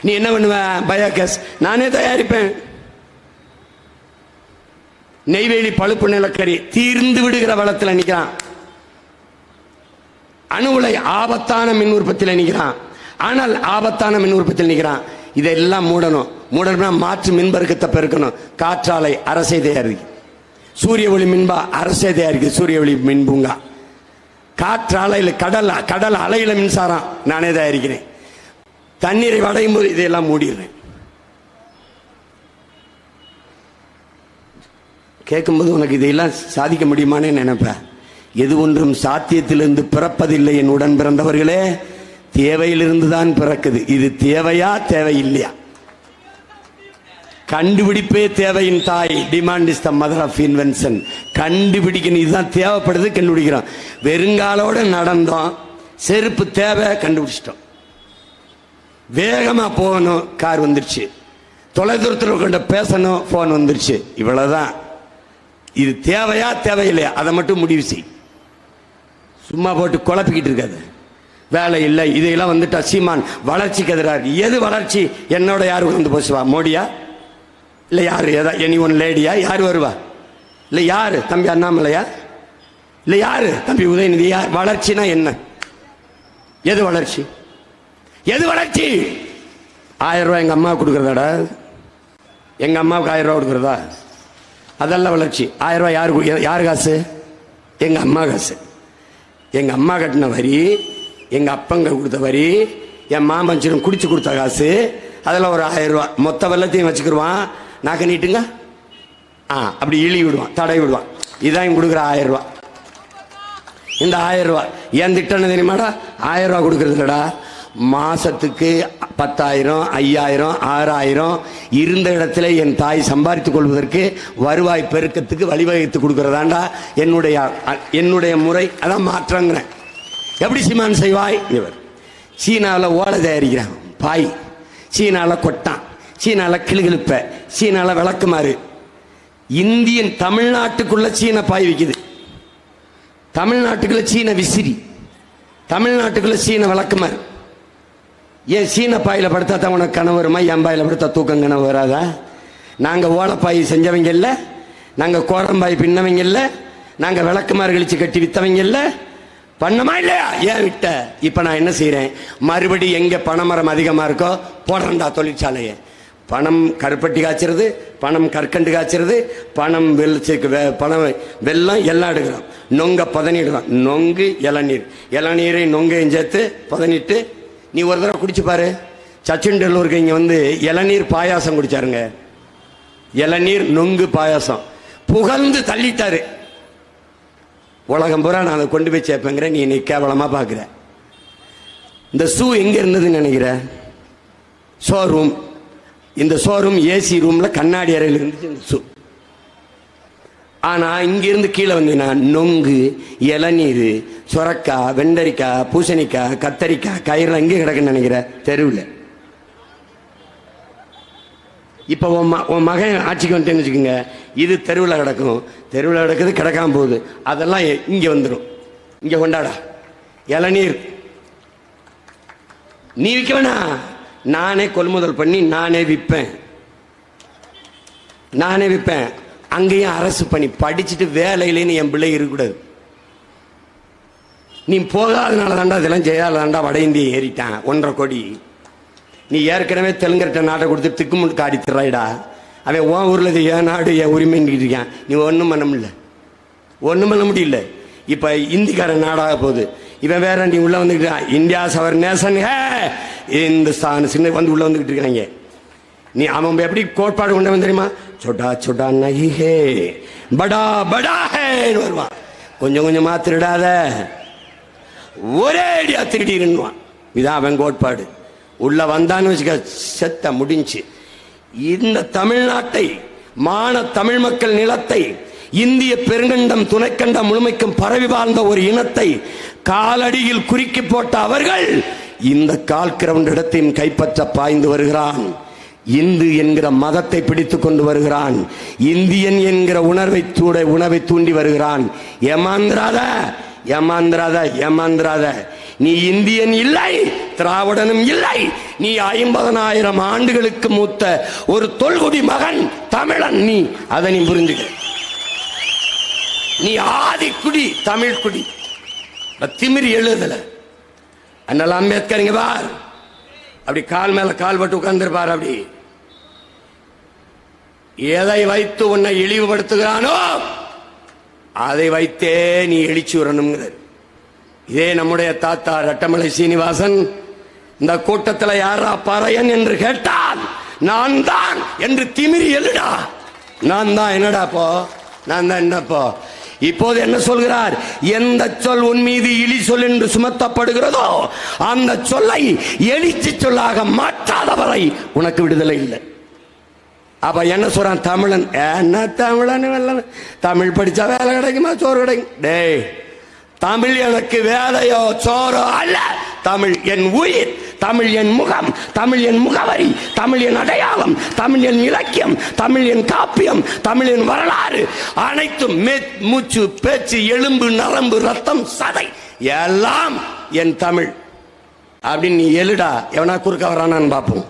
நீ என்ன பண்ணுவ? பயோகேஸ் நானே தயாரிப்பேன். நெய்வேலி பழுப்பு நிலக்கரி தீர்ந்து விடுகிற வளத்தில் நிற்கிறான். அணு உலை ஆபத்தான மின் உற்பத்தியில் நிற்கிறான். ஆனால் ஆபத்தான மின் உற்பத்தியில் நிற்கிறான். இதெல்லாம் மூடணும்னா மாற்று மின் பெருக்கத்தை பெருக்கணும். காற்றாலை அரசே தயாரிக்கு, சூரிய ஒளி மின்பா அரசே தயாரிக்கு, சூரிய ஒளி மின் பூங்கா. காற்றாலையில் கடல் அலையில மின்சாரம் நானே தயாரிக்கிறேன். தண்ணீரை வடையும் போது இதையெல்லாம் மூடிடுறேன். கேட்கும்போது உனக்கு இதையெல்லாம் சாதிக்க முடியுமான்னு நினைப்பேன். எது ஒன்றும் சாத்தியத்திலிருந்து பிறப்பதில்லை என் உடன் பிறந்தவர்களே, தேவையிலிருந்து தான் பிறக்குது. இது தேவையா தேவையில்லையா? கண்டுபிடிப்பே தேவையின் தாய். Demand is the mother of invention. கண்டுபிடிக்கணும், இதுதான் தேவைப்படுது, கண்டுபிடிக்கிறோம். வெறுங்காலோட நடந்தோம், செருப்பு தேவை, கண்டுபிடிச்சிட்டோம். வேகமா போகணும், கார் வந்துருச்சு. தொலைதூரத்தில் கொண்ட பேசணும், போன் வந்துருச்சு. இவ்வளவுதான். இது தேவையா தேவையில்லையா அதை மட்டும் முடிவு செய். சும்மா போட்டு குழப்பிக்கிட்டு இருக்காது. வேலை இல்லை, இதையெல்லாம் வந்துட்டா சீமான் வளர்ச்சிக்கு எதிராக. எது வளர்ச்சி? என்னோட யாரு வந்து பேசுவா? மோடியா? இல்லை யாரு? எனி ஒன் லேடியா? யார் வருவா? இல்லை யாரு? தம்பி அண்ணாமலையா? இல்லை யாரு? தம்பி உதயநிதியா? வளர்ச்சினா என்ன? எது வளர்ச்சி? எது வளர்ச்சி? 1000 ரூபாய் எங்க அம்மாவுக்கு கொடுக்கறதாடா? எங்க அம்மாவுக்கு 1000 ரூபாய் கொடுக்கறதா? அதெல்லாம் வளர்ச்சி. 1000 ரூபாய் யாரு காசு? எங்க அம்மா காசு. எங்க அம்மா கட்டின வரி, எங்க அப்பங்க கொடுத்த வரி, என் மாமன் குடிச்சு கொடுத்த காசு, அதில் ஒரு 1000 ரூபாய் மொத்த வெள்ளத்தையும் வச்சுக்கிடுவான். நாக்க நீட்டுங்க, அப்படி இழி விடுவான், தடை விடுவான். இதான் கொடுக்குற 1000 ரூபாய். இந்த 1000 ரூபாய் என் திட்டம் தெரியுமாடா? 1000 ரூபாய் கொடுக்கறது இல்லடா, மாசத்துக்கு 10,000, 5,000, 6,000 இருந்த இடத்துல என் தாய் சம்பாதித்துக் கொள்வதற்கு வருவாய் பெருக்கத்துக்கு வழிவகுத்து கொடுக்கறதாண்டா என்னுடைய முறை. அதான் மாற்றங்கிறேன். எப்படி சீமான் செய்வாய்? இவர் சீனாவில் ஓலை தயாரிக்கிறான், பாய். சீனாவில் கொட்டான், சீனாவில் கிளுகிழுப்ப, சீனாவில் விளக்குமாறு. இந்தியன் தமிழ்நாட்டுக்குள்ள சீன பாய் விற்குது, தமிழ்நாட்டுக்குள்ள சீன விசிறி, தமிழ்நாட்டுக்குள்ள சீன விளக்குமாறு. ஏன் சீன பாயில படுத்தா தான் உனக்கு கனவு வருமா? என் பாயில படுத்தா தூக்கம் கனவு வராதா? நாங்கள் ஓலைப்பாய் செஞ்சவங்க இல்லை, நாங்கள் கோரம்பாய் பின்னவங்க இல்லை, நாங்கள் விளக்குமாறு கழிச்சு கட்டி வித்தவங்க இல்லை. பண்ணமா இல்லையா? ஏன் விட்ட? இப்போ நான் என்ன செய்கிறேன்? மறுபடி எங்கே பனைமரம் அதிகமாக இருக்கோ போடுறேன்டா தொழிற்சாலையை. பணம் கருப்பட்டி காய்ச்சறது, பணம் கற்கண்டு காய்ச்சறது, பணம் பணம் வெல்லம் எல்லாம் எடுக்கிறோம். நொங்க பதனிடுறோம். நொங்கு இளநீர், இளநீரை நொங்கையும் சேர்த்து பதனிட்டு நீ ஒரு தடவை குடிச்சு பாரு. சச்சின் டெண்டுல்கர் இங்கே வந்து இளநீர் பாயாசம் குடிச்சாருங்க. இளநீர் நொங்கு பாயாசம் புகழ்ந்து தள்ளிட்டாரு. உலகம் பூரா நான் அதை கொண்டு போய் சேர்ப்பேங்கிற, நீ இன்னைக்கு கேவலமா பார்க்குற. இந்த ஷூ எங்க இருந்ததுன்னு நினைக்கிற? ஷோரூம். இந்த ஷோரூம் ஏசி ரூம்ல கண்ணாடி அறையில் இருந்துச்சு இந்த ஷூ. ஆனா இங்கிருந்து கீழே வந்தீங்கன்னா நொங்கு, இளநீர், சுரக்காய், வெண்டரிக்காய், பூசணிக்காய், கத்தரிக்காய், கயிறுலாம் எங்கே கிடக்குன்னு நினைக்கிற? தெருவில். இப்போ உன் மகன் ஆட்சிக்கு வந்துட்டேன்னு வச்சுக்கோங்க, இது தெருவில் கிடக்கும். தெருவில் கிடக்குது, கிடக்காம போகுது. அதெல்லாம் இங்கே வந்துடும். இங்கே கொண்டாடா இளநீர். நீ விற்க வேணா, நானே கொள்முதல் பண்ணி நானே விற்பேன். நானே விற்பேன். அங்கேயும் அரசு பணி படிச்சுட்டு வேலையிலேன்னு என் பிள்ளை இருக்கக்கூடாது. நீ போகாதனால தாண்டா இதெல்லாம் செய்யாதாண்டா வட இந்திய ஏறிட்டான் 1.5 கோடி. நீ ஏற்கனவே தெலுங்கர்கிட்ட நாட்டை கொடுத்து திக்குமுட்டு காடி திராயிடா. அவன் உன் ஊரில் என் நாடு என் உரிமைன்னு இருக்கான். நீ ஒன்றும் பண்ண முடியல, ஒன்றும் பண்ண முடியல. இப்போ இந்திக்காரன் நாடாக போகுது. இவன் வேற நீ உள்ள வந்துக்கிட்டு இந்தியா சவர் நேசன் ஹே இந்துஸ்தான் சின்ன வந்து உள்ள வந்துக்கிட்டு இருக்காங்க. நீ அவன் எப்படி கோட்பாடு கொண்டவன் தெரியுமா? छोटा छोटा नहीं है बड़ा बड़ा है வருவான். கொஞ்சம் கொஞ்சமா திருடாத, ஒரே அடியா திருடிடுவான். இதான் அவன் கோட்பாடு. உள்ள வந்தான்னு வச்சுக்க செத்த முடிஞ்சு. இந்த தமிழ்நாட்டை, மான தமிழ் மக்கள் நிலத்தை, இந்திய பெருங்கண்டம் துணைக்கண்டம் முழுமைக்கும் பரவி வாழ்ந்த ஒரு இனத்தை காலடியில் குறுக்கி போட்ட அவர்கள் இந்த கால் கிரவுண்ட் இடத்தையும் கைப்பற்ற பாய்ந்து வருகிறான். இந்து என்கிற மதத்தை பிடித்துக் கொண்டு வருகிறான். இந்தியன் என்கிற உணவை தூண்டி வருகிறான். ஏமாந்திராத, ஏமாந்திராத, ஏமாந்திராத. நீ இந்தியன் இல்லை, திராவிடனும் இல்லை, நீ 50,000 ஆண்டுகளுக்கு மூத்த ஒரு தொல்குடி மகன் தமிழன். நீ அதை நீ புரிஞ்சுக்க. நீ ஆதிக்குடி தமிழ் குடி. திமிரி எழுதல. அதனால அம்பேத்கர் இங்க பார், அப்படி கால் மேல கால் பட்டு உட்கார்ந்துருப்பார். அப்படி எதை வைத்து உன்னை இழிவுபடுத்துகிறானோ அதை வைத்தே நீ எழுச்சி வரணுங்கிறது. இதே நம்முடைய தாத்தா ரட்டமலை சீனிவாசன் இந்த கூட்டத்தில் யாரா பறையன் என்று கேட்டால் நான் தான் என்று திமிரி எழுடா. நான் தான் என்னடாப்போ, நான் தான் என்னப்போ. இப்போது என்ன சொல்கிறார்? எந்த சொல் உன் மீது இழி சொல் என்று சுமத்தப்படுகிறதோ அந்த சொல்லை எழுச்சி சொல்லாக மாற்றாதவரை உனக்கு விடுதலை இல்லை. அப்ப என்ன சொல்றான்? தமிழன் என்ன தமிழன்? தமிழ் படிச்சா வேலை கிடைக்குமா, சோறு கிடைக்கும்? டேய், தமிழ் எனக்கு வேலையோ சோறோ அல்ல. தமிழ் என் உயிர், தமிழ் என் முகம், தமிழ் என் முகவரி, தமிழ் என் அடையாளம், தமிழ் என் இலக்கியம், தமிழ் என் காப்பியம், தமிழ் என் வரலாறு. அனைத்தும் மூச்சு, பேச்சு, எலும்பு, நரம்பு, ரத்தம், சதை எல்லாம் என் தமிழ் அப்படின்னு நீ எழுடா. எவனா குறுக்க வரானான்னு பார்ப்போம்.